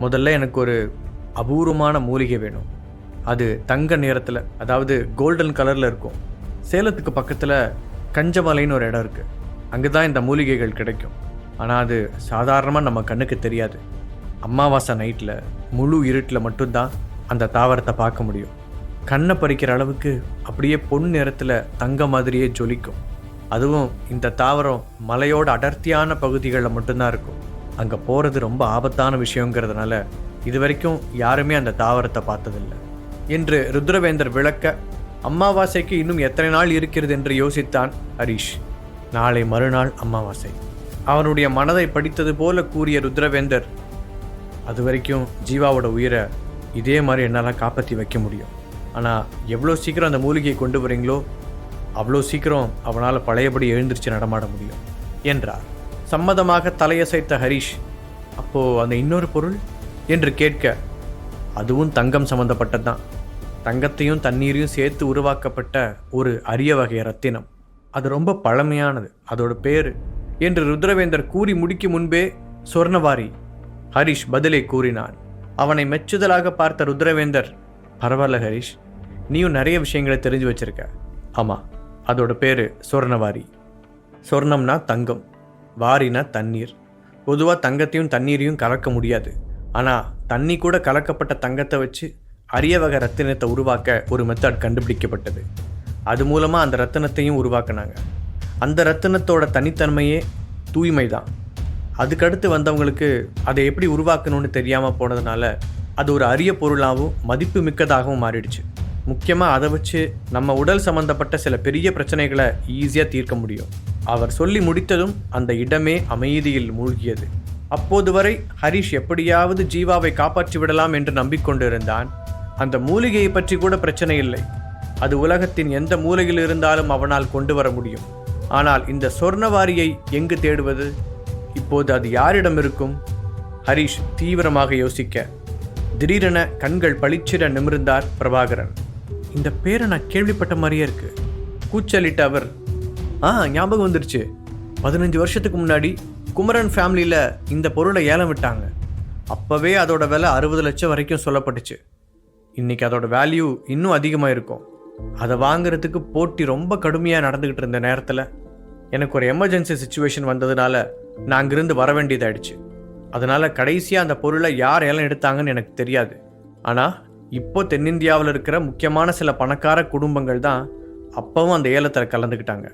முதல்ல எனக்கு ஒரு அபூர்வமான மூலிகை வேணும். அது தங்க நிறத்தில், அதாவது கோல்டன் கலரில் இருக்கும். சேலத்துக்கு பக்கத்தில் கஞ்சமலைன்னு ஒரு இடம் இருக்குது. அங்கே தான் இந்த மூலிகைகள் கிடைக்கும். ஆனால் அது சாதாரணமாக நம்ம கண்ணுக்கு தெரியாது. அமாவாசை நைட்டில் முழு இருட்டில் மட்டும்தான் அந்த தாவரத்தை பார்க்க முடியும். கண்ணை பறிக்கிற அளவுக்கு அப்படியே பொன் நிறத்தில் தங்க மாதிரியே ஜொலிக்கும். அதுவும் இந்த தாவரம் மலையோட அடர்த்தியான பகுதிகளில் மட்டும்தான் இருக்கும். அங்கே போகிறது ரொம்ப ஆபத்தான விஷயங்கிறதுனால இது வரைக்கும் யாருமே அந்த தாவரத்தை பார்த்ததில்லை என்று ருத்ரவேந்தர் விளக்க, அமாவாசைக்கு இன்னும் எத்தனை நாள் இருக்கிறது என்று யோசித்தான் ஹரிஷ். நாளை மறுநாள் அமாவாசை. அவனுடைய மனதை படித்தது போல கூறிய ருத்ரவேந்தர், அது வரைக்கும் ஜீவாவோட உயிரை இதே மாதிரி என்னால் காப்பாற்றி வைக்க முடியும். ஆனால் எவ்வளோ சீக்கிரம் அந்த மூலிகையை கொண்டு வரீங்களோ அவ்வளோ சீக்கிரம் அவனால் பழையபடி எழுந்திருச்சு நடமாட முடியும் என்றார். சம்மதமாக தலையசைத்த ஹரிஷ், அப்போது அந்த இன்னொரு பொருள் என்று கேட்க, அதுவும் தங்கம் சம்பந்தப்பட்டது தான். தங்கத்தையும் தண்ணீரையும் சேர்த்து உருவாக்கப்பட்ட ஒரு அரிய வகை ரத்தினம். அது ரொம்ப பழமையானது. அதோட பேர் என்று ருத்ரவேந்தர் கூறி முடிக்கும் முன்பே சொர்ணவாரி ஹரிஷ் பதிலை கூறினான். அவனை மெச்சுதலாக பார்த்த ருத்ரவேந்தர், பரவாயில்ல ஹரிஷ், நீயும் நிறைய விஷயங்களை தெரிஞ்சு வச்சிருக்க. ஆமாம், அதோட பேர் சொர்ணவாரி. சொர்ணம்னா தங்கம், வாரினா தண்ணீர். பொதுவாக தங்கத்தையும் தண்ணீரையும் கலக்க முடியாது. ஆனால் தண்ணி கூட கலக்கப்பட்ட தங்கத்தை வச்சு அரிய வகை ரத்தினத்தை உருவாக்க ஒரு மெத்தட் கண்டுபிடிக்கப்பட்டது. அது மூலமாக அந்த ரத்தினத்தையும் உருவாக்குனாங்க. அந்த ரத்தினத்தோட தனித்தன்மையே தூய்மை தான். அதுக்கடுத்து வந்தவங்களுக்கு அதை எப்படி உருவாக்கணும்னு தெரியாமல் போனதுனால அது ஒரு அரிய பொருளாகவும் மதிப்பு மிக்கதாகவும் மாறிடுச்சு. முக்கியமாக அதை வச்சு நம்ம உடல் சம்பந்தப்பட்ட சில பெரிய பிரச்சனைகளை ஈஸியாக தீர்க்க முடியும். அவர் சொல்லி முடித்ததும் அந்த இடமே அமைதியில் மூழ்கியது. அப்போது வரை ஹரிஷ் எப்படியாவது ஜீவாவை காப்பாற்றி விடலாம் என்று நம்பிக்கொண்டிருந்தான். அந்த மூலிகையை பற்றி கூட பிரச்சனை இல்லை. அது உலகத்தின் எந்த மூலையில் இருந்தாலும் அவனால் கொண்டு வர முடியும். ஆனால் இந்த சொர்ணவாரியை எங்கு தேடுவது? இப்போது அது யாரிடம் இருக்கும்? ஹரிஷ் தீவிரமாக யோசிக்க, திடீரென கண்கள் பளிச்சிட நிமிர்ந்தார் பிரபாகரன். இந்த பேரை நான் கேள்விப்பட்ட மாதிரியே இருக்கு. கூச்சலிட்ட அவர், ஞாபகம் வந்துருச்சு. 15 வருஷத்துக்கு முன்னாடி குமரன் ஃபேமிலியில் இந்த பொருளை ஏலம் விட்டாங்க. அப்போவே அதோட விலை 60 லட்சம் வரைக்கும் சொல்லப்பட்டுச்சு. இன்றைக்கி அதோட வேல்யூ இன்னும் அதிகமாக இருக்கும். அதை வாங்கிறதுக்கு போட்டி ரொம்ப கடுமையாக நடந்துக்கிட்டு இருந்த நேரத்தில் எனக்கு ஒரு எமர்ஜென்சி சுச்சுவேஷன் வந்ததுனால நான் அங்கிருந்து வர வேண்டியதாயிடுச்சு. அதனால் கடைசியாக அந்த பொருளை யார் ஏலம் எடுத்தாங்கன்னு எனக்கு தெரியாது. ஆனால் இப்போ தென்னிந்தியாவில் இருக்கிற முக்கியமான சில பணக்கார குடும்பங்கள் தான் அப்பவும் அந்த ஏலத்தில் கலந்துக்கிட்டாங்க.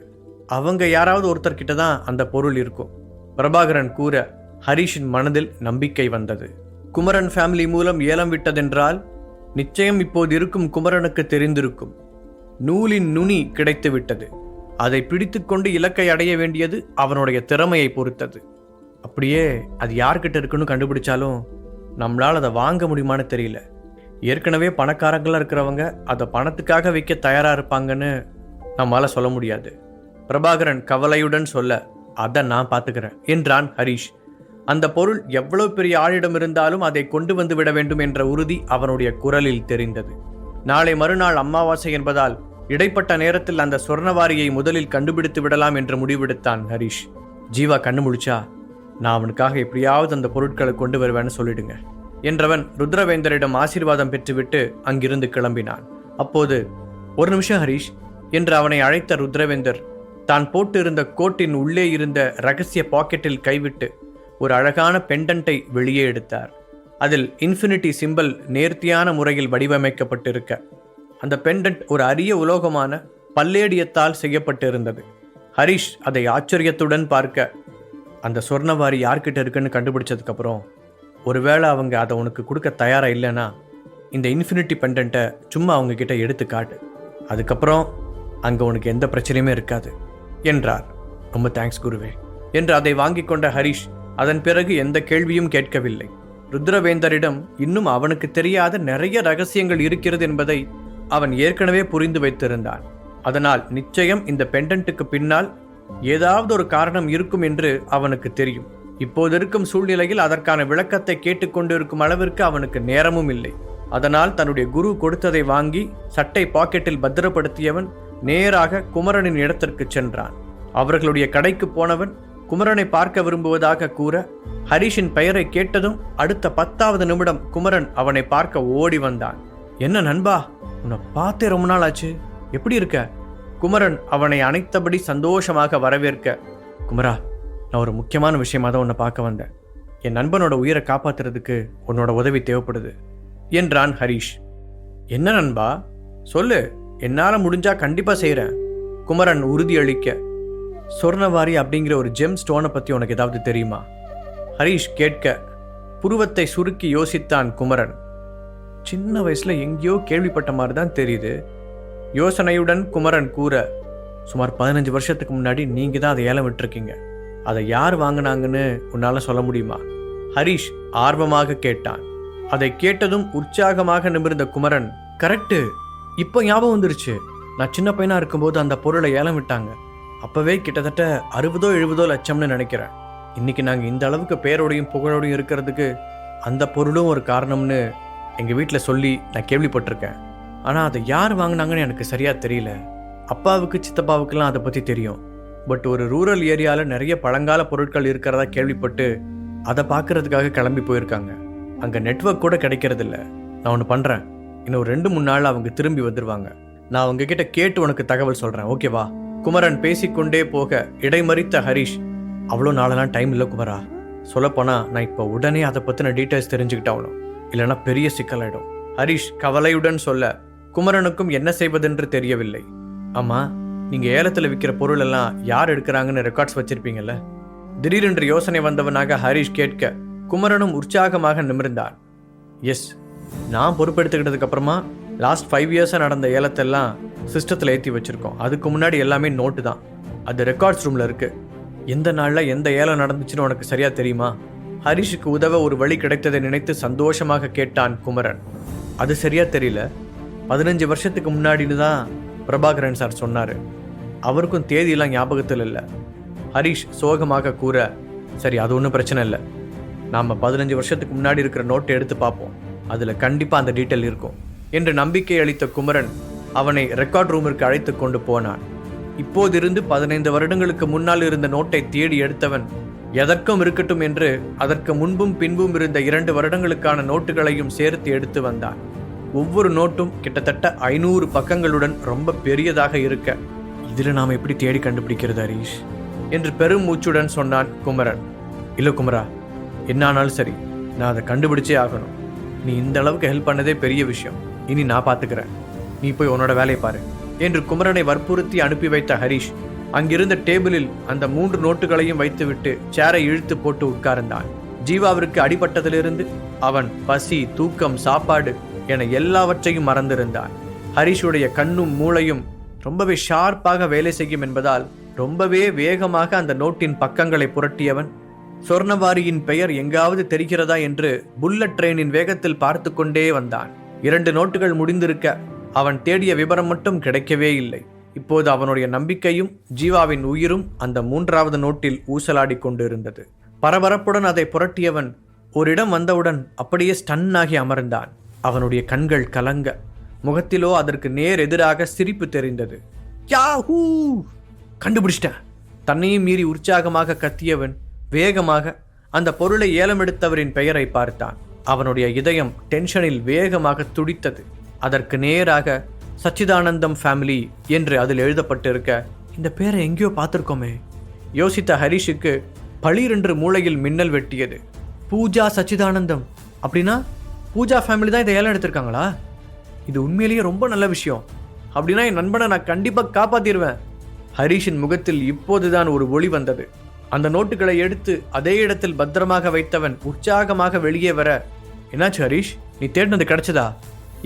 அவங்க யாராவது ஒருத்தர்கிட்ட தான் அந்த பொருள் இருக்கும். பிரபாகரன் கூற ஹரிஷின் மனதில் நம்பிக்கை வந்தது. குமரன் ஃபேமிலி மூலம் ஏலம் விட்டதென்றால் நிச்சயம் இப்போது இருக்கும் குமரனுக்கு தெரிந்திருக்கும். நூலின் நுனி கிடைத்து விட்டது. அதை பிடித்து கொண்டு இலக்கை அடைய வேண்டியது அவனுடைய திறமையை பொறுத்தது. அப்படியே அது யார்கிட்ட இருக்குன்னு கண்டுபிடிச்சாலும் நம்மளால் அதை வாங்க முடியுமான்னு தெரியல. ஏற்கனவே பணக்காரங்களாக இருக்கிறவங்க அதை பணத்துக்காக விற்க தயாராக இருப்பாங்கன்னு நம்மளால் சொல்ல முடியாது. பிரபாகரன் கவலையுடன் சொல்ல, அதை நான் பார்த்துக்கிறேன் என்றான் ஹரிஷ். அந்த பொருள் எவ்வளவு பெரிய ஆளிடம் இருந்தாலும் அதை கொண்டு வந்து விட வேண்டும் என்ற உறுதி அவனுடைய குரலில் தெரிந்தது. நாளை மறுநாள் அமாவாசை என்பதால் இடைப்பட்ட நேரத்தில் அந்த சொர்ணவாரியை முதலில் கண்டுபிடித்து விடலாம் என்று முடிவெடுத்தான் ஹரிஷ். ஜீவா கண்ணு முழிச்சா நான் அவனுக்காக எப்படியாவது அந்த பொருட்களை கொண்டு வருவேன்னு சொல்லிடுங்க என்றவன் ருத்ரவேந்தரிடம் ஆசீர்வாதம் பெற்றுவிட்டு அங்கிருந்து கிளம்பினான். அப்போது, ஒரு நிமிஷம் ஹரிஷ் என்று அவனை அழைத்த ருத்ரவேந்தர் தான் போட்டு இருந்த கோட்டின் உள்ளே இருந்த ரகசிய பாக்கெட்டில் கைவிட்டு ஒரு அழகான பெண்டன்ட்டை வெளியே எடுத்தார். அதில் இன்ஃபினிட்டி சிம்பல் நேர்த்தியான முறையில் வடிவமைக்கப்பட்டிருக்க, அந்த பெண்டன்ட் ஒரு அரிய உலோகமான பல்லேடியத்தால் செய்யப்பட்டிருந்தது. ஹரிஷ் அதை ஆச்சரியத்துடன் பார்க்க, அந்த சொர்ணவாரி யார்கிட்ட இருக்குன்னு கண்டுபிடிச்சதுக்கப்புறம் ஒருவேளை அவங்க அதை உனக்கு கொடுக்க தயாராக இல்லைன்னா இந்த இன்ஃபினிட்டி பெண்டன்ட்டை சும்மா அவங்க கிட்ட எடுத்து காட்டு. அதுக்கப்புறம் அங்கே உனக்கு எந்த பிரச்சனையுமே இருக்காது என்றார். ரொம்ப தேங்க்ஸ் குருவே என்று அதை வாங்கி கொண்ட ஹரிஷ் அதன் பிறகு எந்த கேள்வியும் கேட்கவில்லை. ருத்ரவேந்தரிடம் இன்னும் அவனுக்கு தெரியாத நிறைய ரகசியங்கள் இருக்கிறது என்பதை அவன் ஏற்கனவே புரிந்து வைத்திருந்தான். அதனால் நிச்சயம் இந்த பெண்டன்ட்டுக்கு பின்னால் ஏதாவது ஒரு காரணம் இருக்கும் என்று அவனுக்கு தெரியும். இப்போது இருக்கும் சூழ்நிலையில் அதற்கான விளக்கத்தை கேட்டுக்கொண்டிருக்கும் அளவிற்கு அவனுக்கு நேரமும் இல்லை. அதனால் தன்னுடைய குரு கொடுத்ததை வாங்கி சட்டை பாக்கெட்டில் பத்திரப்படுத்தியவன் நேராக குமரனின் இடத்திற்கு சென்றான். அவர்களுடைய கடைக்கு போனவன் குமரனை பார்க்க விரும்புவதாக கூற ஹரிஷின் பெயரை கேட்டதும் அடுத்த 10வது நிமிடம் குமரன் அவனை பார்க்க ஓடி வந்தான். என்ன நண்பா, உன்னை பார்த்தே ரொம்ப நாள் ஆச்சு, எப்படி இருக்க? குமரன் அவனை அணைத்தபடி சந்தோஷமாக வரவேற்க, குமரா, நான் ஒரு முக்கியமான விஷயமா தான் உன்னை பார்க்க வந்தேன். என் நண்பனோட உயிரை காப்பாத்துறதுக்கு உன்னோட உதவி தேவைப்படுது என்றான் ஹரிஷ். என்ன நண்பா, சொல்லு, என்னால் முடிஞ்சா கண்டிப்பா செய்கிறேன். குமரன் உறுதியளிக்க, சொர்ணவாரி அப்படிங்கிற ஒரு ஜெம் ஸ்டோனை பற்றி உனக்கு ஏதாவது தெரியுமா? ஹரிஷ் கேட்க புருவத்தை சுருக்கி யோசித்தான் குமரன். சின்ன வயசுல எங்கேயோ கேள்விப்பட்ட மாதிரி தான் தெரியுது. யோசனையுடன் குமரன் கூற, சுமார் 15 வருஷத்துக்கு முன்னாடி நீங்க தான் அதை ஏலம் விட்டுருக்கீங்க. அதை யார் வாங்கினாங்கன்னு உன்னால சொல்ல முடியுமா? ஹரிஷ் ஆர்வமாக கேட்டான். அதை கேட்டதும் உற்சாகமாக நிமிர்ந்த குமரன், கரெக்டு, இப்போ ஞாபகம் வந்துருச்சு. நான் சின்ன பையனா இருக்கும்போது அந்த பொருளை ஏலம் விட்டாங்க. அப்பவே கிட்டத்தட்ட 60-70 லட்சம்னு நினைக்கிறேன். இன்னைக்கு நாங்கள் இந்த அளவுக்கு பேரோடையும் புகழோடையும் இருக்கிறதுக்கு அந்த பொருளும் ஒரு காரணம்னு எங்கள் வீட்டில் சொல்லி நான் கேள்விப்பட்டிருக்கேன். ஆனால் அதை யார் வாங்கினாங்கன்னு எனக்கு சரியாக தெரியல. அப்பாவுக்கு சித்தப்பாவுக்கெல்லாம் அதை பற்றி தெரியும். பட் ஒரு ரூரல் ஏரியாவில் நிறைய பழங்கால பொருட்கள் இருக்கிறதா கேள்விப்பட்டு அதை பார்க்கறதுக்காக கிளம்பி போயிருக்காங்க. அங்கே நெட்வொர்க் கூட கிடைக்கிறதில்ல. நான் ஒன்று பண்ணுறேன், இன்னும் 2-3 நாள் அவங்க திரும்பி வந்துடுவாங்க. நான் அவங்க கிட்ட கேட்டு உனக்கு தகவல் சொல்கிறேன், ஓகேவா? குமரன் பேசிக்கொண்டே போக இடைமறித்த ஹரிஷ், அவ்வளோ நாளெல்லாம் டைம் இல்லை குமரா. சொல்லப்போனால் நான் இப்போ உடனே அதை பற்றின டீட்டெயில்ஸ் தெரிஞ்சுக்கிட்டாகணும், இல்லைனா பெரிய சிக்கலாயிடும். ஹரிஷ் கவலையுடன் சொல்ல குமரனுக்கும் என்ன செய்வதென்று தெரியவில்லை. ஆமாம், நீங்கள் ஏலத்தில் விற்கிற பொருள் எல்லாம் யார் எடுக்கிறாங்கன்னு ரெக்கார்ட்ஸ் வச்சிருப்பீங்கல்ல? திடீரென்று யோசனை வந்தவனாக ஹரிஷ் கேட்க குமரனும் உற்சாகமாக நிமிர்ந்தான். எஸ், நான் பொறுப்பெடுத்துக்கிட்டதுக்கு அப்புறமா லாஸ்ட் 5 இயர்ஸாக நடந்த ஏலத்தெல்லாம் சிஸ்டத்தில் ஏற்றி வச்சுருக்கோம். அதுக்கு முன்னாடி எல்லாமே நோட்டு தான். அது ரெக்கார்ட்ஸ் ரூமில் இருக்குது. எந்த நாளில் எந்த ஏலம் நடந்துச்சுன்னு உனக்கு சரியாக தெரியுமா? ஹரிஷுக்கு உதவ ஒரு வழி கிடைத்ததை நினைத்து சந்தோஷமாக கேட்டான் குமரன். அது சரியாக தெரியல. 15 வருஷத்துக்கு முன்னாடின்னு தான் பிரபாகரன் சார் சொன்னார். அவருக்கும் தேதியெல்லாம் ஞாபகத்தில் இல்லை. ஹரிஷ் சோகமாக கூற, சரி, அது ஒன்றும் பிரச்சனை இல்லை. நாம் 15 வருஷத்துக்கு முன்னாடி இருக்கிற நோட்டை எடுத்து பார்ப்போம், அதில் கண்டிப்பாக அந்த டீட்டெயில் இருக்கும் என்று நம்பிக்கை அளித்த குமரன் அவனை ரெக்கார்ட் ரூமிற்கு அழைத்து கொண்டு போனான். இப்போதிருந்து 15 வருடங்களுக்கு முன்னால் இருந்த நோட்டை தேடி எடுத்தவன் எதற்கும் இருக்கட்டும் என்று அதற்கு முன்பும் பின்பும் இருந்த 2 வருடங்களுக்கான நோட்டுகளையும் சேர்த்து எடுத்து வந்தான். ஒவ்வொரு நோட்டும் கிட்டத்தட்ட 500 பக்கங்களுடன் ரொம்ப பெரியதாக இருக்க, இதில் நாம் எப்படி தேடி கண்டுபிடிக்கிறது ஹரிஷ் என்று பெரும் மூச்சுடன் சொன்னான் குமரன். இல்லை குமரா, என்ன ஆனாலும் சரி, நான் அதை கண்டுபிடிச்சே ஆகணும். நீ இந்த அளவுக்கு ஹெல்ப் பண்ணதே பெரிய விஷயம். இனி நான் பார்த்துக்கிறேன், நீ போய் உன்னோட வேலையை பாரு என்று குமரனை வற்புறுத்தி அனுப்பி வைத்த ஹரிஷ் அங்கிருந்த டேபிளில் அந்த 3 நோட்டுகளையும் வைத்துவிட்டு சேரை இழுத்து போட்டு உட்கார்ந்தான். ஜீவாவிற்கு அடிபட்டதிலிருந்து அவன் பசி, தூக்கம், சாப்பாடு என எல்லாவற்றையும் மறந்திருந்தான். ஹரிஷுடைய கண்ணும் மூளையும் ரொம்பவே ஷார்ப்பாக வேலை செய்யும் என்பதால் ரொம்பவே வேகமாக அந்த நோட்டின் பக்கங்களை புரட்டியவன் சொர்ணவாரியின் பெயர் எங்காவது தெரிகிறதா என்று புல்லட் ட்ரெயினின் வேகத்தில் பார்த்து கொண்டே வந்தான். 2 நோட்டுகள் முடிந்திருக்க அவன் தேடிய விபரம் மட்டும் கிடைக்கவே இல்லை. இப்போது அவனுடைய நம்பிக்கையும் ஜீவாவின் உயிரும் அந்த 3வது நோட்டில் ஊசலாடி கொண்டு இருந்தது. பரபரப்புடன் அதை புரட்டியவன் ஓரிடம் வந்தவுடன் அப்படியே ஸ்டன் ஆகி அமர்ந்தான். அவனுடைய கண்கள் கலங்க, முகத்திலோ அதற்கு நேர் எதிராக சிரிப்பு தெரிந்தது. யாஹூ, கண்டுபிடிச்சிட்டேன்! தன்னையும் மீறி உற்சாகமாக கத்தியவன் வேகமாக அந்த பொருளை ஏலம் எடுத்தவரின் பெயரை பார்த்தான். அவனுடைய இதயம் டென்ஷனில் வேகமாக துடித்தது. அதற்கு நேராக சச்சிதானந்தம் ஃபேமிலி என்று அதில் எழுதப்பட்டிருக்க, இந்த பேரை எங்கேயோ பார்த்துருக்கோமே யோசித்த ஹரிஷுக்கு பளிரென்று மூளையில் மின்னல் வெட்டியது. பூஜா சச்சிதானந்தம் அப்படின்னா பூஜா ஃபேமிலி தான் இதை ஏலம் எடுத்திருக்காங்களா? இது உண்மையிலேயே ரொம்ப நல்ல விஷயம். அப்படின்னா என் நண்பனை நான் கண்டிப்பாக காப்பாற்றிடுவேன். ஹரிஷின் முகத்தில் இப்போதுதான் ஒரு ஒளி வந்தது. அந்த நோட்டுகளை எடுத்து அதே இடத்தில் பத்திரமாக வைத்தவன் உற்சாகமாக வெளியே வர, என்னாச்சு ஹரிஷ், நீ தேடினது கிடைச்சதா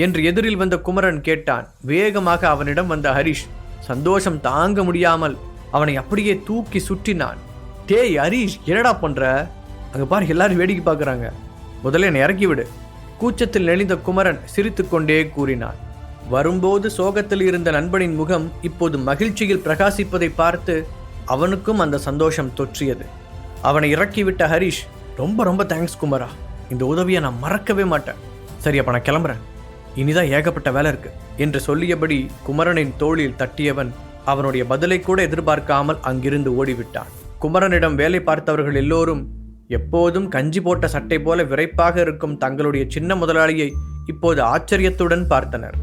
என்று எதிரில் வந்த குமரன் கேட்டான். வேகமாக அவனிடம் வந்த ஹரிஷ் சந்தோஷம் தாங்க முடியாமல் அவனை அப்படியே தூக்கி சுற்றினான். டேய் ஹரிஷ், என்னடா பண்ற? அங்க பாரு, எல்லாரும் வேடிக்கை பார்க்கறாங்க, முதல்ல என்னை இறக்கி விடு. கூச்சத்தில் நெளிந்த குமரன் சிரித்து கொண்டே கூறினான். வரும்போது சோகத்தில் இருந்த நண்பனின் முகம் இப்போது மகிழ்ச்சியில் பிரகாசிப்பதை பார்த்து அவனுக்கும் அந்த சந்தோஷம் தொற்றியது. அவனை இறக்கிவிட்ட ஹரிஷ், ரொம்ப ரொம்ப தேங்க்ஸ் குமரா, இந்த உதவியை நான் மறக்கவே மாட்டேன். சரி, அப்ப நான் கிளம்புறேன், இனிதான் ஏகப்பட்ட வேலை இருக்கு என்று சொல்லியபடி குமரனின் தோளில் தட்டியவன் அவனுடைய பதிலை கூட எதிர்பார்க்காமல் அங்கிருந்து ஓடிவிட்டான். குமரனிடம் வேலை பார்த்தவர்கள் எல்லோரும் எப்போதும் கஞ்சி போட்ட சட்டை போல விரைப்பாக இருக்கும் தங்களுடைய சின்ன முதலாளியை இப்போது ஆச்சரியத்துடன் பார்த்தனர்.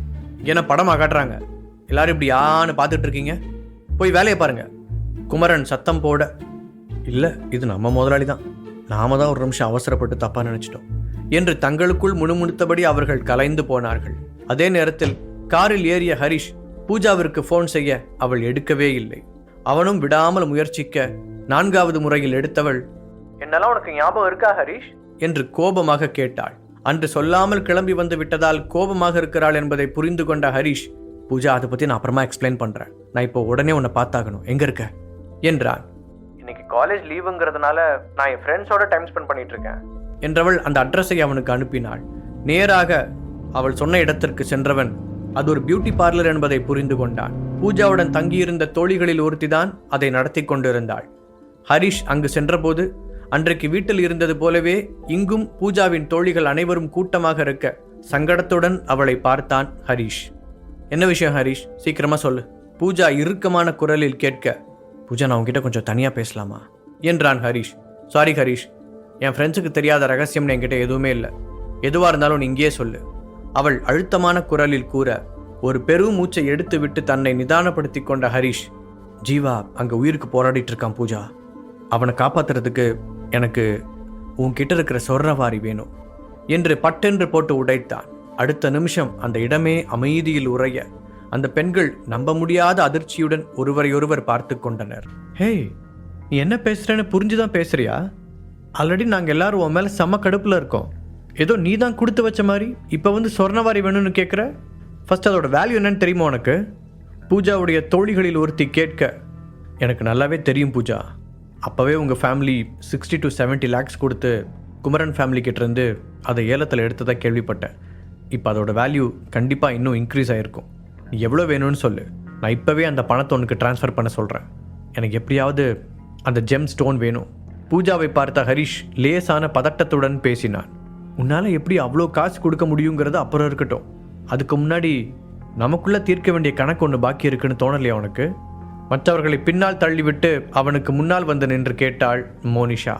என படம் காட்டுறாங்க, எல்லாரும் இப்படி யான்னு பார்த்துட்டு இருக்கீங்க, போய் வேலையை பாருங்க. குமரன் சத்தம் போட, இல்லை இது நம்ம முதலாளி தான், நாம தான் ஒரு நிமிஷம் அவசரப்பட்டு தப்பா நினைச்சிட்டோம் என்று தங்களுக்குள் முணுமுணுத்தபடி அவர்கள் கலைந்து போனார்கள். அதே நேரத்தில் காரில் ஏறிய ஹரிஷ் பூஜாவிற்கு போன் செய்ய அவள் எடுக்கவே இல்லை. அவனும் விடாமல் முயற்சிக்க 4வது முறையில் எடுத்தவள், என்னெல்லாம் உனக்கு ஞாபகம் இருக்கா ஹரிஷ் என்று கோபமாக கேட்டாள். அன்று சொல்லாமல் கிளம்பி வந்து விட்டதால் கோபமாக இருக்கிறாள் என்பதை புரிந்து கொண்ட ஹரிஷ், பூஜா அதை பற்றி நான் அப்புறமா எக்ஸ்பிளைன் பண்ணுறேன், நான் இப்போ உடனே உன்னை பார்த்தாகணும், எங்கே இருக்க என்றான். இன்னைக்கு காலேஜ் லீவுங்கிறதுனால நான் என் ஃப்ரெண்ட்ஸோட டைம் ஸ்பெண்ட் பண்ணிட்டு இருக்கேன் என்றவள் அந்த அட்ரஸை அவனுக்கு அனுப்பினாள். நேராக அவள் சொன்ன இடத்திற்கு சென்றவன் அது ஒரு பியூட்டி பார்லர் என்பதை புரிந்து கொண்டான். பூஜாவுடன் தங்கியிருந்த தோழிகளில் ஒருத்திதான் அதை நடத்தி கொண்டிருந்தாள். ஹரிஷ் அங்கு சென்றபோது அன்றைக்கு வீட்டில் இருந்தது போலவே இங்கும் பூஜாவின் தோழிகள் அனைவரும் கூட்டமாக இருக்க சங்கடத்துடன் அவளை பார்த்தான் ஹரிஷ். என்ன விஷயம் ஹரிஷ், சீக்கிரமா சொல்லு, பூஜா இறுக்கமான குரலில் கேட்க, பூஜா நான் உங்ககிட்ட கொஞ்சம் தனியாக பேசலாமா என்றான் ஹரிஷ். சாரி ஹரிஷ், என் ஃப்ரெண்ட்ஸுக்கு தெரியாத ரகசியம்னு என்கிட்ட எதுவுமே இல்லை, எதுவாக இருந்தாலும் நீ இங்கேயே சொல்லு அவள் அழுத்தமான குரலில் கூற, ஒரு பெரும் மூச்சை எடுத்து விட்டு தன்னை நிதானப்படுத்தி கொண்ட ஹரிஷ், ஜீவா அங்கே உயிருக்கு போராடிட்டு இருக்கான் பூஜா, அவனை காப்பாற்றுறதுக்கு எனக்கு உன்கிட்ட இருக்கிற சொர்ணவாரி வேணும் என்று பட்டென்று போட்டு உடைத்தான். அடுத்த நிமிஷம் அந்த இடமே அமைதியில் உறைய அந்த பெண்கள் நம்ப முடியாத அதிர்ச்சியுடன் ஒருவரையொருவர் பார்த்து கொண்டனர். ஹே, நீ என்ன பேசுறேன்னு புரிஞ்சுதான் பேசுறியா? ஆல்ரெடி நாங்கள் எல்லாரும் உன் மேலே செம்ம கடுப்பில் இருக்கோம், ஏதோ நீ தான் கொடுத்து வச்ச மாதிரி இப்போ வந்து சொர்ணவாரி வேணும்னு கேட்குற. ஃபர்ஸ்ட் அதோட வேல்யூ என்னன்னு தெரியுமா உனக்கு? பூஜாவுடைய தோழிகளில் ஒருத்தி கேட்க, எனக்கு நல்லாவே தெரியும் பூஜா, அப்போவே உங்கள் ஃபேமிலி 60 to 70 lakhs கொடுத்து குமரன் ஃபேமிலி கிட்டேருந்து அதை ஏலத்தில் எடுத்ததாக கேள்விப்பட்டேன். இப்போ அதோட வேல்யூ கண்டிப்பாக இன்னும் இன்க்ரீஸ் ஆகிருக்கும். நீ எவ்வளோ வேணும்னு சொல்லு, நான் இப்போவே அந்த பணத்தை உனக்கு ட்ரான்ஸ்ஃபர் பண்ண சொல்கிறேன். எனக்கு எப்படியாவது அந்த ஜெம் ஸ்டோன் வேணும். பூஜாவை பார்த்த ஹரிஷ் லேசான பதட்டத்துடன் பேசினான். உன்னால் எப்படி அவ்வளோ காசு கொடுக்க முடியுங்கிறது அப்புறம் இருக்கட்டும், அதுக்கு முன்னாடி நமக்குள்ளே தீர்க்க வேண்டிய கணக்கு ஒன்று பாக்கி இருக்குன்னு தோணலையா உனக்கு? மற்றவர்களை பின்னால் தள்ளிவிட்டு அவனுக்கு முன்னால் வந்து நின்று கேட்டாள் மோனிஷா.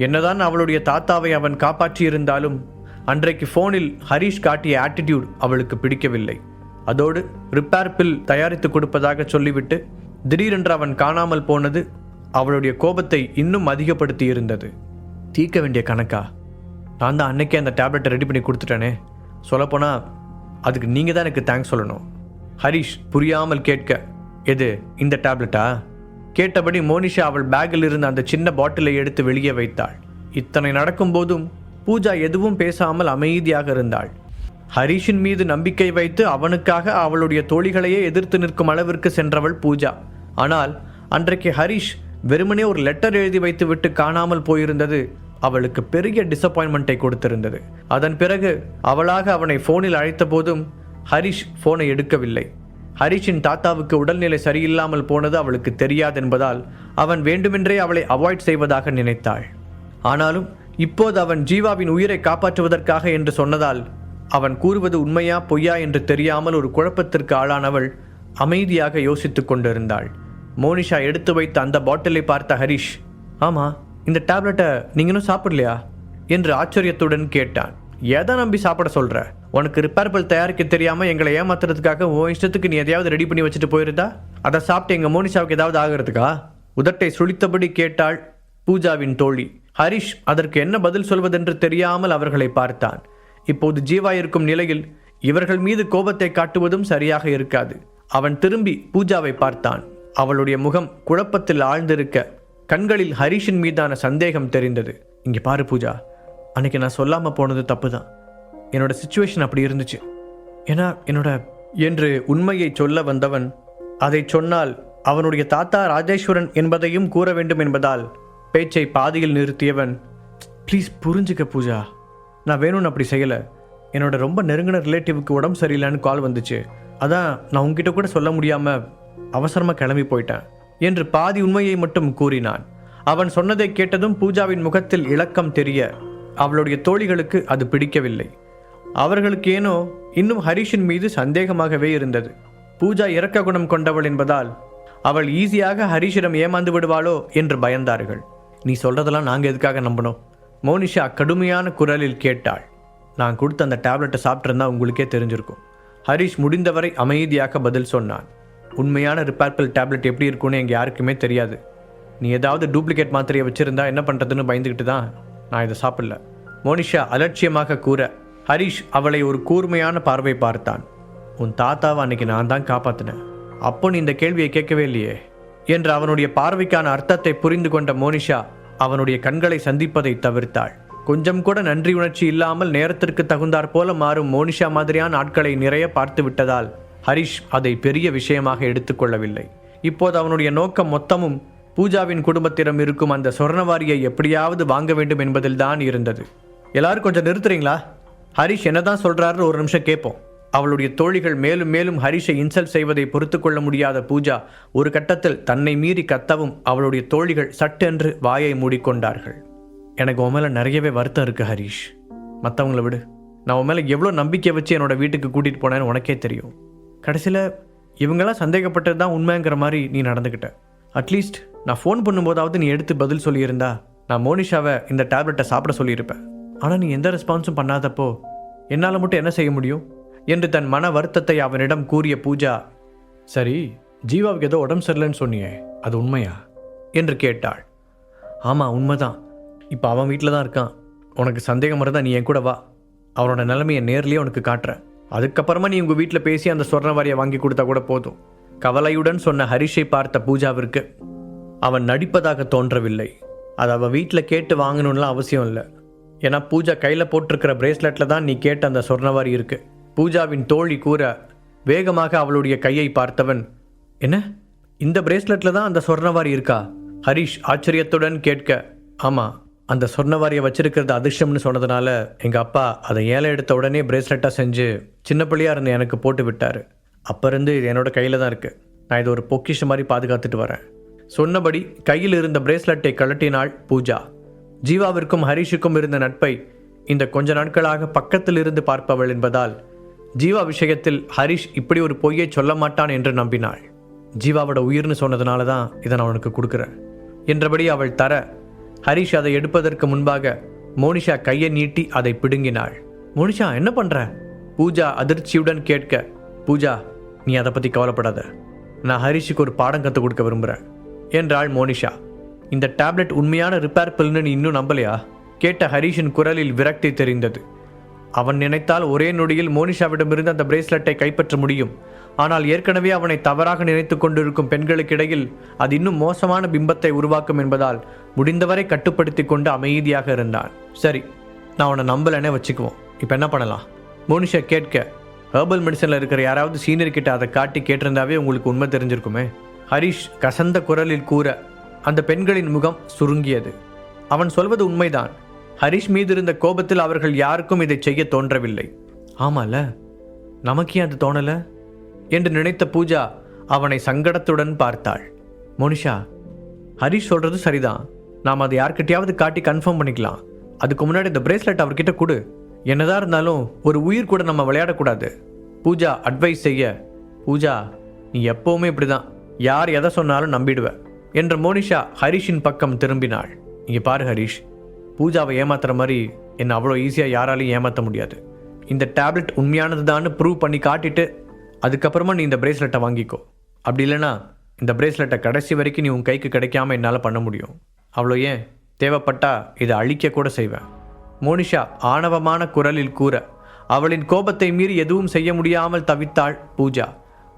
என்னதான் அவளுடைய தாத்தாவை அவன் காப்பாற்றியிருந்தாலும் அன்றைக்கு ஃபோனில் ஹரிஷ் காட்டிய ஆட்டிடியூட் அவளுக்கு பிடிக்கவில்லை. அதோடு ரிப்பேர் பில் தயாரித்து கொடுப்பதாக சொல்லிவிட்டு திடீரென்று அவன் காணாமல் போனது அவளுடைய கோபத்தை இன்னும் அதிகப்படுத்தி இருந்தது. தீர்க்க வேண்டிய கணக்கா? நான் தான் அன்னைக்கே அந்த டேப்லெட்டை ரெடி பண்ணி கொடுத்துட்டேனே, சொல்லப்போனால் அதுக்கு நீங்கள் தான் எனக்கு தேங்க்ஸ் சொல்லணும். ஹரிஷ் புரியாமல் கேட்க, எது இந்த டேப்லெட்டா? கேட்டபடி மோனிஷா அவள் பேக்கில் இருந்த அந்த சின்ன பாட்டிலை எடுத்து வெளியே வைத்தாள். இத்தனை நடக்கும் போதும் பூஜா எதுவும் பேசாமல் அமைதியாக இருந்தாள். ஹரிஷின் மீது நம்பிக்கை வைத்து அவனுக்காக அவளுடைய தோழிகளையே எதிர்த்து நிற்கும் அளவிற்கு சென்றவள் பூஜா. ஆனால் அன்றைக்கு ஹரிஷ் வெறுமனே ஒரு லெட்டர் எழுதி வைத்து விட்டு காணாமல் போயிருந்தது அவளுக்கு பெரிய டிசப்பாயின்மெண்ட்டை கொடுத்திருந்தது. அதன் பிறகு அவளாக அவனை ஃபோனில் அழைத்த போதும் ஹரிஷ் ஃபோனை எடுக்கவில்லை. ஹரிஷின் தாத்தாவுக்கு உடல்நிலை சரியில்லாமல் போனது அவளுக்கு தெரியாதென்பதால் அவன் வேண்டுமென்றே அவளை அவாய்ட் செய்வதாக நினைத்தாள். ஆனாலும் இப்போது அவன் ஜீவாவின் உயிரை காப்பாற்றுவதற்காக என்று சொன்னதால் அவன் கூறுவது உண்மையா பொய்யா என்று தெரியாமல் ஒரு குழப்பத்திற்கு ஆளானவள் அமைதியாக யோசித்துக் கொண்டிருந்தாள். மோனிஷா எடுத்து வைத்த அந்த பாட்டிலை பார்த்த ஹரிஷ், ஆமா இந்த டேப்லெட்டை நீங்க இன்னும் சாப்பிடலையா என்று ஆச்சரியத்துடன் கேட்டான். எதை நம்பி சாப்பிட சொல்ற? உனக்கு ரிப்பேர் பில் தயாரிக்க தெரியாம எங்களை ஏமாத்துறதுக்காக உன் இஷ்டத்துக்கு நீ எதையாவது ரெடி பண்ணி வச்சுட்டு போயிருந்தா அதை சாப்பிட்டு எங்க மோனிஷாவுக்கு ஏதாவது ஆகிறதுக்கா? உதட்டை சுழித்தபடி கேட்டாள் பூஜாவின் தோழி. ஹரிஷ் அதற்கு என்ன பதில் சொல்வதென்று தெரியாமல் அவர்களை பார்த்தான். இப்போது ஜீவா இருக்கும் நிலையில் இவர்கள் மீது கோபத்தை காட்டுவதும் சரியாக இருக்காது. அவன் திரும்பி பூஜாவை பார்த்தான். அவளுடைய முகம் குழப்பத்தில் ஆழ்ந்திருக்க கண்களில் ஹரிஷின் மீதான சந்தேகம் தெரிந்தது. இங்கே பாரு பூஜா, அன்னைக்கு நான் சொல்லாமல் போனது தப்பு தான். என்னோட சிச்சுவேஷன் அப்படி இருந்துச்சு. ஏன்னா என்று உண்மையை சொல்ல வந்தவன் அதை சொன்னால் அவனுடைய தாத்தா ராஜேஸ்வரன் என்பதையும் கூற வேண்டும் என்பதால் பேச்சை பாதியில் நிறுத்தியவன், ப்ளீஸ் புரிஞ்சுக்க பூஜா, நான் வேணும்னு அப்படி செய்யலை. என்னோட ரொம்ப நெருங்கின ரிலேட்டிவுக்கு உடம்பு சரியில்லைன்னு கால் வந்துச்சு, அதான் நான் உங்ககிட்ட கூட சொல்ல முடியாமல் அவசரமாக கிளம்பி போயிட்டேன் என்று பாதி உண்மையை மட்டும் கூறினான். அவன் சொன்னதை கேட்டதும் பூஜாவின் முகத்தில் இலக்கம் தெரிய அவளுடைய தோழிகளுக்கு அது பிடிக்கவில்லை. அவர்களுக்கு ஏனோ இன்னும் ஹரிஷின் மீது சந்தேகமாகவே இருந்தது. பூஜா இரக்க குணம் கொண்டவள் என்பதால் அவள் ஈஸியாக ஹரிஷிடம் ஏமாந்து விடுவாளோ என்று பயந்தார்கள். நீ சொல்றதெல்லாம் நாங்கள் எதுக்காக நம்பணும்? மோனிஷா கடுமையான குரலில் கேட்டாள். நான் கொடுத்த அந்த டேப்லெட்டை சாப்பிட்ருந்தா உங்களுக்கே தெரிஞ்சிருக்கும். ஹரிஷ் முடிந்தவரை அமைதியாக பதில் சொன்னான். உண்மையான ரிப்பேர்பிள் டேப்லெட் எப்படி இருக்குன்னு எங்கள் யாருக்குமே தெரியாது. நீ ஏதாவது டூப்ளிகேட் மாத்திரையை வச்சுருந்தா என்ன பண்ணுறதுன்னு பயந்துக்கிட்டு தான் நான் இதை சாப்பிடல. மோனிஷா அலட்சியமாக கூற ஹரிஷ் அவளை ஒரு கூர்மையான பார்வை பார்த்தான். உன் தாத்தாவை அன்னைக்கு நான் தான் காப்பாற்றினேன். அப்போ நீ இந்த கேள்வியை கேட்கவே இல்லையே என்று அவனுடைய பார்வைக்கான அர்த்தத்தை புரிந்து கொண்ட மோனிஷா அவனுடைய கண்களை சந்திப்பதை தவிர்த்தாள். கொஞ்சம் கூட நன்றி உணர்ச்சி இல்லாமல் நேரத்திற்கு தகுந்தாற் போல மாறும் மோனிஷா மாதிரியான ஆட்களை நிறைய பார்த்து விட்டதால் ஹரிஷ் அதை பெரிய விஷயமாக எடுத்துக்கொள்ளவில்லை. இப்போது அவனுடைய நோக்கம் மொத்தமும் பூஜாவின் குடும்பத்திடம் இருக்கும் அந்த சொர்ணவாரியை எப்படியாவது வாங்க வேண்டும் என்பதில் தான் இருந்தது. எல்லாரும் கொஞ்சம் நிறுத்துறீங்களா? ஹரிஷ் என்னதான் சொல்றாரு ஒரு நிமிஷம் கேட்போம். அவளுடைய தோழிகள் மேலும் மேலும் ஹரிஷை இன்சல்ட் செய்வதை பொறுத்து கொள்ள முடியாத பூஜா ஒரு கட்டத்தில் தன்னை மீறி கத்தவும் அவளுடைய தோழிகள் சட்டென்று வாயை மூடிக்கொண்டார்கள். எனக்கு உன் மேலே நிறையவே வருத்தம் இருக்குது ஹரிஷ். மற்றவங்கள விடு. நான் உன் மேலே எவ்வளோ நம்பிக்கை வச்சு என்னோட வீட்டுக்கு கூட்டிகிட்டு போனேன்னு உனக்கே தெரியும். கடைசியில் இவங்கெல்லாம் சந்தேகப்பட்டது தான் உண்மைங்கிற மாதிரி நீ நடந்துக்கிட்ட. அட்லீஸ்ட் நான் ஃபோன் பண்ணும்போதாவது நீ எடுத்து பதில் சொல்லியிருந்தா நான் மோனிஷாவை இந்த டேப்லெட்டை சாப்பிட சொல்லியிருப்பேன். ஆனால் நீ எந்த ரெஸ்பான்ஸும் பண்ணாதப்போ என்னால் மட்டும் என்ன செய்ய முடியும் என்று தன் மன வருத்தத்தை அவனிடம் கூறிய பூஜா, சரி ஜீவாவுக்கு ஏதோ உடம்பு சரியில்லைன்னு சொன்னியே, அது உண்மையா என்று கேட்டாள். ஆமாம் உண்மைதான். இப்போ அவன் வீட்டில் தான் இருக்கான். உனக்கு சந்தேகம் இருந்தால் நீ என் கூட வா. அவனோட நிலைமையை நேர்லேயே உனக்கு காட்டுறேன். அதுக்கப்புறமா நீ உங்கள் வீட்டில் பேசி அந்த சொர்ணவாரியை வாங்கி கொடுத்தா கூட போதும். கவலையுடன் சொன்ன ஹரிஷை பார்த்த பூஜாவிற்கு அவன் நடிப்பதாக தோன்றவில்லை. அது அவள் வீட்டில் கேட்டு வாங்கணும்லாம் அவசியம் இல்லை. ஏன்னா பூஜா கையில் போட்டிருக்கிற பிரேஸ்லெட்டில் தான் நீ கேட்ட அந்த சொர்ணவாரி இருக்கு. பூஜாவின் தோழி கூற வேகமாக அவளுடைய கையை பார்த்தவன், என்ன இந்த பிரேஸ்லெட்டில் தான் அந்த சொர்ணவாரி இருக்கா? ஹரிஷ் ஆச்சரியத்துடன் கேட்க, ஆமாம், அந்த சொர்ணவாரியை வச்சிருக்கிறது அதிர்ஷ்டம்னு சொன்னதுனால எங்கள் அப்பா அதை ஏழை எடுத்த உடனே பிரேஸ்லெட்டாக செஞ்சு சின்ன பிள்ளையாக இருந்து எனக்கு போட்டு விட்டார். அப்போ இருந்து இது என்னோட கையில் தான் இருக்குது. நான் இது ஒரு பொக்கிஷம் மாதிரி பாதுகாத்துட்டு வரேன். சொன்னபடி கையில் இருந்த பிரேஸ்லெட்டை கழட்டினாள் பூஜா. ஜீவாவிற்கும் ஹரிஷுக்கும் இருந்த நட்பை இந்த கொஞ்ச நாட்களாக பக்கத்தில் இருந்து பார்ப்பவள் என்பதால் ஜீவா விஷயத்தில் ஹரிஷ் இப்படி ஒரு பொய்யை சொல்ல மாட்டான் என்று நம்பினாள். ஜீவாவோட உயிர்னு சொன்னதுனால தான் இதை நான் உனக்கு கொடுக்குறேன் என்றபடி அவள் தர ஹரிஷ் அதை எடுப்பதற்கு முன்பாக மோனிஷா கையை நீட்டி அதை பிடுங்கினாள். மோனிஷா என்ன பண்ற? பூஜா அதிர்ச்சியுடன் கேட்க, பூஜா நீ அதை பற்றி கவலைப்படாத, நான் ஹரிஷுக்கு ஒரு பாடம் கற்றுக் கொடுக்க விரும்புகிறேன் என்றாள் மோனிஷா. இந்த டேப்லெட் உண்மையான ரிப்பேர் பில்னு நீ இன்னும் நம்பலையா கேட்ட ஹரிஷின் குரலில் விரக்தி தெரிந்தது. அவன் நினைத்தால் ஒரே நொடியில் மோனிஷாவிடமிருந்து அந்த பிரேஸ்லெட்டை கைப்பற்ற முடியும். ஆனால் ஏற்கனவே அவனை தவறாக நினைத்து கொண்டிருக்கும் பெண்களுக்கிடையில் அது இன்னும் மோசமான பிம்பத்தை உருவாக்கும் என்பதால் முடிந்தவரை கட்டுப்படுத்தி கொண்டு அமைதியாக இருந்தான். சரி, நான் அவனை நம்பலனே வச்சுக்குவோம். இப்போ என்ன பண்ணலாம்? மோனிஷா கேட்க, ஹெர்பல் மெடிசனில் இருக்கிற யாராவது சீனியர் கிட்ட அதை காட்டி கேட்டிருந்தாவே உங்களுக்கு உண்மை தெரிஞ்சிருக்குமே. ஹரிஷ் கசந்த குரலில் கூற அந்த பெண்களின் முகம் சுருங்கியது. அவன் சொல்வது உண்மைதான். ஹரிஷ் மீது இருந்த கோபத்தில் அவர்கள் யாருக்கும் இதை செய்ய தோன்றவில்லை. ஆமால, நமக்கே அது தோணல என்று நினைத்த பூஜா அவனை சங்கடத்துடன் பார்த்தாள். மோனிஷா, ஹரிஷ் சொல்றது சரிதான். நாம் அதை யார்கிட்டயாவது காட்டி கன்ஃபார்ம் பண்ணிக்கலாம். அதுக்கு முன்னாடி இந்த பிரேஸ்லெட் அவர்கிட்ட கொடு. என்னதான் இருந்தாலும் ஒரு உயிர் கூட நம்ம விளையாடக்கூடாது. பூஜா அட்வைஸ் செய்ய, பூஜா நீ எப்பவுமே இப்படிதான், யார் எதை சொன்னாலும் நம்பிடுவ என்ற மோனிஷா ஹரிஷின் பக்கம் திரும்பினாள். இங்கே பாரு ஹரிஷ், பூஜாவை ஏமாத்துற மாதிரி என்னை அவ்வளோ ஈஸியாக யாராலையும் ஏமாற்ற முடியாது. இந்த டேப்லெட் உண்மையானது தான் ப்ரூவ் பண்ணி காட்டிட்டு அதுக்கப்புறமா நீ இந்த பிரேஸ்லெட்டை வாங்கிக்கோ. அப்படி இல்லைனா இந்த பிரேஸ்லெட்டை கடைசி வரைக்கும் நீ உன் கைக்கு கிடைக்காம என்னால் பண்ண முடியும். அவ்வளோ ஏன், தேவைப்பட்டா இதை அழிக்க கூட செய்வேன். மோனிஷா ஆணவமான குரலில் கூற அவளின் கோபத்தை மீறி எதுவும் செய்ய முடியாமல் தவித்தாள் பூஜா.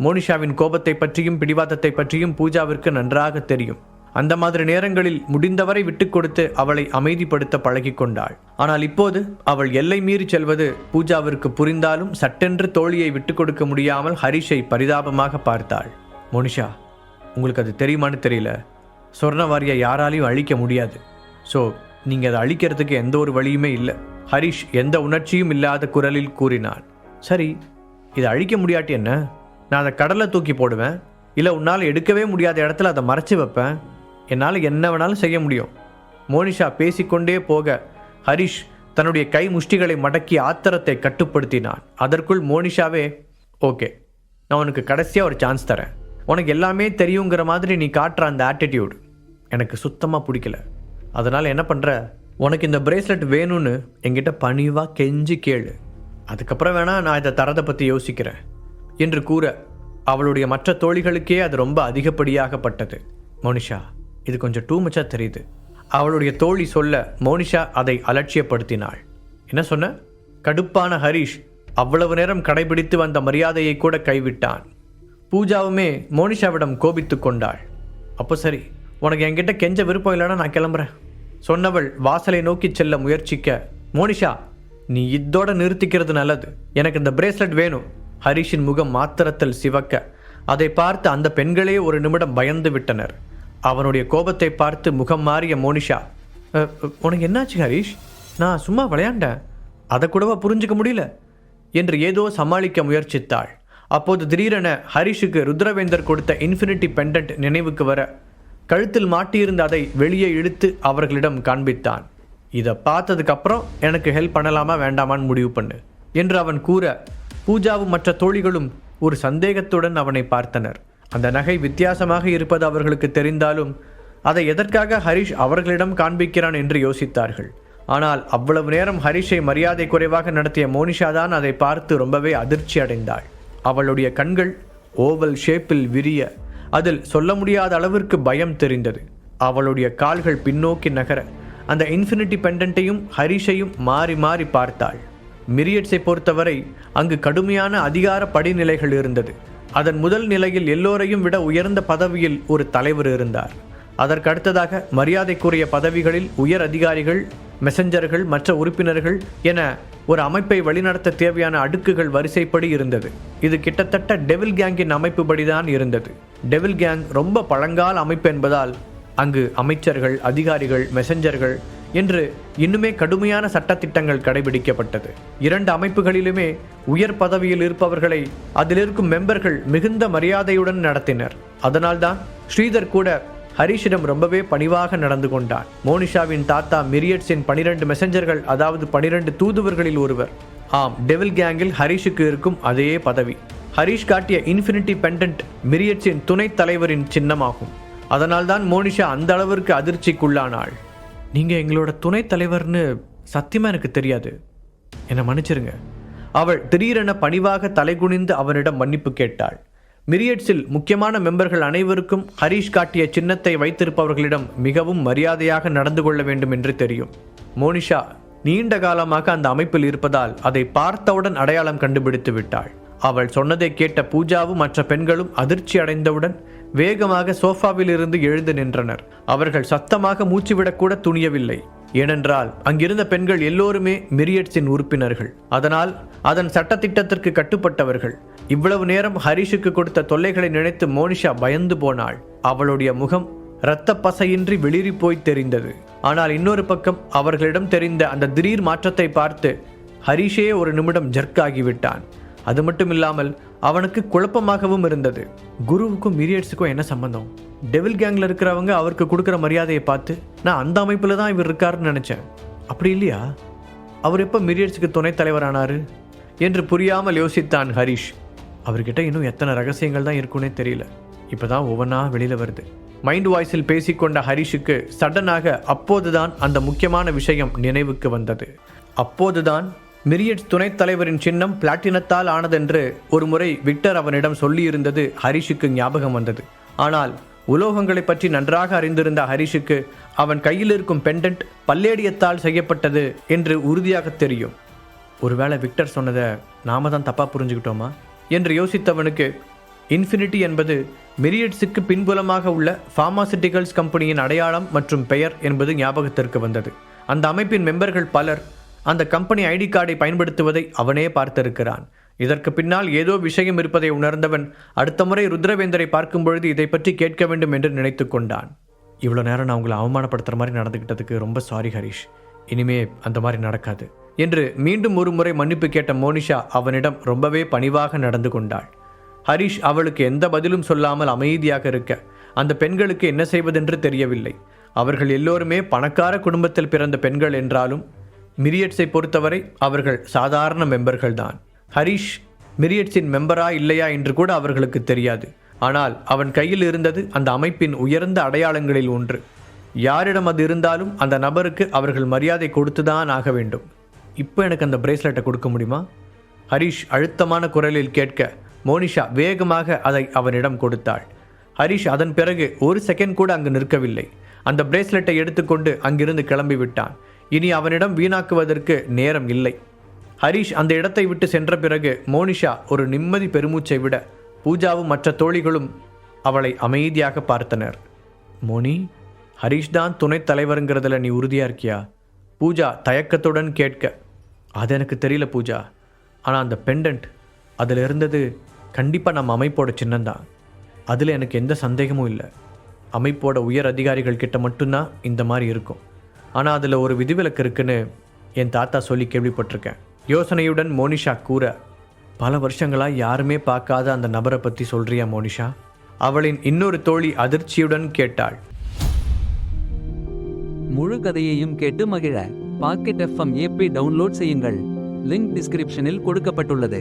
மோனிஷாவின் கோபத்தை பற்றியும் பிடிவாதத்தை பற்றியும் பூஜாவிற்கு நன்றாக தெரியும். அந்த மாதிரி நேரங்களில் முடிந்தவரை விட்டு கொடுத்து அவளை அமைதிப்படுத்த பழகி கொண்டாள். ஆனால் இப்போது அவள் எல்லை மீறி செல்வது பூஜாவிற்கு புரிந்தாலும் சட்டென்று தோழியை விட்டு கொடுக்க முடியாமல் ஹரிஷை பரிதாபமாக பார்த்தாள். மோனிஷா, உங்களுக்கு அது தெரியுமான்னு தெரியல, சொர்ணவாரியை யாராலையும் அழிக்க முடியாது. ஸோ நீங்கள் அதை அழிக்கிறதுக்கு எந்த ஒரு வழியுமே இல்லை. ஹரிஷ் எந்த உணர்ச்சியும் இல்லாத குரலில் கூறினான். சரி, இதை அழிக்க முடியாட்டி என்ன? நான் அதை கடலை தூக்கி போடுவேன், இல்லை உன்னால் எடுக்கவே முடியாத இடத்துல அதை மறைச்சி வைப்பேன். என்னால் என்ன வேணாலும் செய்ய முடியும். மோனிஷா பேசிக்கொண்டே போக ஹரிஷ் தன்னுடைய கை முஷ்டிகளை மடக்கி ஆத்திரத்தை கட்டுப்படுத்தினான். அதற்குள் மோனிஷாவே, ஓகே, நான் உனக்கு கடைசியாக ஒரு சான்ஸ் தரேன். உனக்கு எல்லாமே தெரியுங்கிற மாதிரி நீ காட்டுற அந்த ஆட்டிடியூடு எனக்கு சுத்தமாக பிடிக்கல. அதனால் என்ன பண்ணுற, உனக்கு இந்த பிரேஸ்லெட் வேணும்னு என்கிட்ட பணிவாக கெஞ்சி கேளு, அதுக்கப்புறம் வேணா நான் இதை தரதை பற்றி யோசிக்கிறேன் என்று கூற அவளுடைய மற்ற தோழிகளுக்கே அது ரொம்ப அதிகப்படியாகப்பட்டது. மோனிஷா, இது கொஞ்சம் டூ மச்சாக தெரியுது. அவளுடைய தோழி சொல்ல மோனிஷா அதை அலட்சியப்படுத்தினாள். என்ன சொன்ன? கடுப்பான ஹரிஷ் அவ்வளவு நேரம் கடைபிடித்து வந்த மரியாதையை கூட கைவிட்டான். பூஜாவுமே மோனிஷாவிடம் கோபித்து கொண்டாள். அப்போ சரி, உனக்கு என்கிட்ட கெஞ்ச விருப்பம் இல்லைன்னா நான் கிளம்புறேன் சொன்னவள் வாசலை நோக்கி செல்ல முயற்சிக்க, மோனிஷா நீ இதோட நிறுத்திக்கிறது நல்லது, எனக்கு இந்த பிரேஸ்லெட் வேணும். ஹரிஷின் முகம் மாத்திரத்தில் சிவக்க அதை பார்த்து அந்த பெண்களே ஒரு நிமிடம் பயந்து விட்டனர். அவனுடைய கோபத்தை பார்த்து முகம் மாறிய மோனிஷா, உனக்கு என்னாச்சு ஹரிஷ்? நான் சும்மா விளையாண்டேன், அதை கூடவா புரிஞ்சுக்க முடியல என்று ஏதோ சமாளிக்க முயற்சித்தாள். அப்போது திடீரென ஹரிஷுக்கு ருத்ரவேந்தர் கொடுத்த இன்ஃபினிட்டி பெண்டன்ட் நினைவுக்கு வர கழுத்தில் மாட்டியிருந்த அதை வெளியே இழுத்து அவர்களிடம் காண்பித்தான். இதை பார்த்ததுக்கப்புறம் எனக்கு ஹெல்ப் பண்ணலாமா வேண்டாமான்னு முடிவு பண்ணு என்று அவன் கூற பூஜாவும் மற்ற தோழிகளும் ஒரு சந்தேகத்துடன் அவனை பார்த்தனர். அந்த நகை வித்தியாசமாக இருப்பது அவர்களுக்கு தெரிந்தாலும் அதை எதற்காக ஹரிஷ் அவர்களிடம் காண்பிக்கிறான் என்று யோசித்தார்கள். ஆனால் அவ்வளவு நேரம் ஹரிஷை மரியாதை குறைவாக நடத்திய மோனிஷா தான் அதை பார்த்து ரொம்பவே அதிர்ச்சி அடைந்தாள். அவளுடைய கண்கள் ஓவல் ஷேப்பில் விரிய அதில் சொல்ல முடியாத அளவிற்கு பயம் தெரிந்தது. அவளுடைய கால்கள் பின்னோக்கி நகர அந்த இன்ஃபினிட்டி பெண்டன்ட்டையும் ஹரிஷையும் மாறி மாறி பார்த்தாள். மிரியட்ஸை பொறுத்தவரை அங்கு கடுமையான அதிகார படிநிலைகள் இருந்தது. அதன் முதல் நிலையில் எல்லோரையும் விட உயர்ந்த பதவியில் ஒரு தலைவர் இருந்தார். அதற்கு அடுத்ததாக மரியாதைக்குரிய பதவிகளில் உயர் அதிகாரிகள், மெசஞ்சர்கள், மற்ற உறுப்பினர்கள் என ஒரு அமைப்பை வழிநடத்த தேவையான அடுக்குகள் வரிசைப்படி இருந்தது. இது கிட்டத்தட்ட டெவில் கேங்கின் அமைப்புபடிதான் இருந்தது. டெவில் கேங் ரொம்ப பழங்கால அமைப்பு என்பதால் அங்கு அமைச்சர்கள், அதிகாரிகள், மெசஞ்சர்கள் என்று இன்னுமே கடுமையான சட்டத்திட்டங்கள் கடைபிடிக்கப்பட்டது. இரண்டு அமைப்புகளிலுமே உயர் பதவியில் இருப்பவர்களை அதில் இருக்கும் மெம்பர்கள் மிகுந்த மரியாதையுடன் நடத்தினர். அதனால்தான் ஸ்ரீதர் கூட ஹரிஷிடம் ரொம்பவே பணிவாக நடந்து கொண்டான். மோனிஷாவின் தாத்தா மிரியட்ஸின் 12 மெசஞ்சர்கள், அதாவது 12 தூதுவர்களில் ஒருவர். ஆம், டெவில் கேங்கில் ஹரிஷுக்கு இருக்கும் அதே பதவி. ஹரிஷ் காட்டிய இன்ஃபினிட்டி பெண்டன்ட் மிரியட்ஸின் துணைத் தலைவரின் சின்னமாகும். அதனால்தான் மோனிஷா அந்த அளவிற்கு அதிர்ச்சிக்குள்ளானாள். நீங்கள் எங்களோட துணைத் தலைவர்னு சத்தியமாக எனக்கு தெரியாது, என்னை மன்னிச்சிருங்க. அவள் திடீரென பணிவாக தலைகுனிந்து அவனிடம் மன்னிப்பு கேட்டாள். மிரியட்ஸில் முக்கியமான மெம்பர்கள் அனைவருக்கும் ஹரிஷ் காட்டிய சின்னத்தை வைத்திருப்பவர்களிடம் மிகவும் மரியாதையாக நடந்து கொள்ள வேண்டும் என்று தெரியும். மோனிஷா நீண்ட காலமாக அந்த அமைப்பில் இருப்பதால் அதை பார்த்தவுடன் அடையாளம் கண்டுபிடித்து விட்டாள். அவள் சொன்னதை கேட்ட பூஜாவும் மற்ற பெண்களும் அதிர்ச்சி அடைந்தவுடன் வேகமாக சோஃபாவில் இருந்து எழுந்து நின்றனர். அவர்கள் சத்தமாக மூச்சுவிடக்கூட துணியவில்லை. ஏனென்றால் அங்கிருந்த பெண்கள் எல்லோருமே மிரியட்ஸின் உறுப்பினர்கள். அதனால் அதன் சட்டத்திட்டத்திற்கு கட்டுப்பட்டவர்கள். இவ்வளவு நேரம் ஹரிஷுக்கு கொடுத்த தொல்லைகளை நினைத்து மோனிஷா பயந்து போனாள். அவளுடைய முகம் இரத்த பசையின்றி வெளிரி போய் தெரிந்தது. ஆனால் இன்னொரு பக்கம் அவர்களிடம் தெரிந்த அந்த திடீர் மாற்றத்தை பார்த்து ஹரிஷே ஒரு நிமிடம் ஜர்க் ஆகிவிட்டான். அது மட்டும் இல்லாமல் அவனுக்கு குழப்பமாகவும் இருந்தது. குருவுக்கும் மிரியட்ஸுக்கும் என்ன சம்பந்தம்? டெவில் கேங்கில் இருக்கிறவங்க அவருக்கு கொடுக்குற மரியாதையை பார்த்து நான் அந்த அமைப்பில் தான் இவர் இருக்காருன்னு நினச்சேன். அப்படி இல்லையா? அவர் எப்போ மிரியட்ஸுக்கு துணைத் தலைவரானார் என்று புரியாமல் யோசித்தான் ஹரிஷ். அவர்கிட்ட இன்னும் எத்தனை ரகசியங்கள் தான் இருக்குன்னே தெரியல. இப்போ தான் ஒவ்வொன்றா வெளியில் வருது. மைண்ட் வாய்ஸில் பேசிக்கொண்ட ஹரிஷுக்கு சடனாக அப்போதுதான் அந்த முக்கியமான விஷயம் நினைவுக்கு வந்தது. அப்போதுதான் மிரியட்ஸ் துணைத் தலைவரின் சின்னம் பிளாட்டினத்தால் ஆனதென்று ஒரு முறை விக்டர் அவனிடம் சொல்லியிருந்தது ஹரிஷுக்கு ஞாபகம் வந்தது. ஆனால் உலோகங்களை பற்றி நன்றாக அறிந்திருந்த ஹரிஷுக்கு அவன் கையில் இருக்கும் பெண்டன்ட் பல்லேடியத்தால் செய்யப்பட்டது என்று உறுதியாக தெரியும். ஒருவேளை விக்டர் சொன்னதை நாம தான் தப்பாக புரிஞ்சுக்கிட்டோமா என்று யோசித்தவனுக்கு இன்ஃபினிட்டி என்பது மிரியட்ஸுக்கு பின்புலமாக உள்ள ஃபார்மாசிட்டிகல்ஸ் கம்பெனியின் அடையாளம் மற்றும் பெயர் என்பது ஞாபகத்திற்கு வந்தது. அந்த அமைப்பின் மெம்பர்கள் பலர் அந்த கம்பெனி ஐடி கார்டை பயன்படுத்துவதை அவனே பார்த்திருக்கிறான். இதற்கு பின்னால் ஏதோ விஷயம் இருப்பதை உணர்ந்தவன் அடுத்த முறை ருத்ரவேந்தரை பார்க்கும் பொழுது இதை பற்றி கேட்க வேண்டும் என்று நினைத்து கொண்டான். இவ்வளோ நேரம் நான் உங்களை அவமானப்படுத்துகிற மாதிரி நடந்துக்கிட்டதுக்கு ரொம்ப சாரி ஹரிஷ், இனிமே அந்த மாதிரி நடக்காது என்று மீண்டும் ஒரு முறை மன்னிப்பு கேட்ட மோனிஷா அவனிடம் ரொம்பவே பணிவாக நடந்து கொண்டாள். ஹரிஷ் அவளுக்கு எந்த பதிலும் சொல்லாமல் அமைதியாக இருக்க அந்த பெண்களுக்கு என்ன செய்வதென்று தெரியவில்லை. அவர்கள் எல்லோருமே பணக்கார குடும்பத்தில் பிறந்த பெண்கள் என்றாலும் மிரியட்ஸை பொறுத்தவரை அவர்கள் சாதாரண மெம்பர்கள் தான். ஹரிஷ் மிரியட்ஸின் மெம்பரா இல்லையா என்று கூட அவர்களுக்கு தெரியாது. ஆனால் அவன் கையில் இருந்தது அந்த அமைப்பின் உயர்ந்த அடையாளங்களில் ஒன்று. யாரிடம் அது இருந்தாலும் அந்த நபருக்கு அவர்கள் மரியாதை கொடுத்துதான் ஆக வேண்டும். இப்போ எனக்கு அந்த பிரேஸ்லெட்டை கொடுக்க முடியுமா? ஹரிஷ் அழுத்தமான குரலில் கேட்க மோனிஷா வேகமாக அதை அவனிடம் கொடுத்தாள். ஹரிஷ் அதன் பிறகு ஒரு செகண்ட் கூட அங்கு நிற்கவில்லை. அந்த பிரேஸ்லெட்டை எடுத்துக்கொண்டு அங்கிருந்து கிளம்பி விட்டான். இனி அவனிடம் வீணாக்குவதற்கு நேரம் இல்லை. ஹரிஷ் அந்த இடத்தை விட்டு சென்ற பிறகு மோனிஷா ஒரு நிம்மதி பெருமூச்சை விட பூஜாவும் மற்ற தோழிகளும் அவளை அமைதியாக பார்த்தனர். மோனி, ஹரிஷ் தான் துணைத் தலைவருங்கிறதுல நீ உறுதியாக இருக்கியா? பூஜா தயக்கத்துடன் கேட்க, அது எனக்கு தெரியல பூஜா. ஆனால் அந்த பெண்டன்ட் அதில் இருந்தது கண்டிப்பாக நம்ம அமைப்போட சின்னம்தான். அதில் எனக்கு எந்த சந்தேகமும் இல்லை. அமைப்போட உயர் அதிகாரிகள் கிட்ட மட்டும்தான் இந்த மாதிரி இருக்கும். ஆனால் அதில் ஒரு விதிவிலக்கு இருக்குன்னு என் தாத்தா சொல்லி கேள்விப்பட்டிருக்கேன். யோசனையுடன் மோனிஷா கூற, பல வருஷங்களாக யாருமே பார்க்காத அந்த நபரை பற்றி சொல்கிறியா மோனிஷா? அவளின் இன்னொரு தோழி அதிர்ச்சியுடன் கேட்டாள். முழு கதையையும் கேட்டு மகிழ பாக்கெட் FM ஆப்பை டவுன்லோட் செய்யுங்கள். லிங்க் டிஸ்கிரிப்ஷனில் கொடுக்கப்பட்டுள்ளது.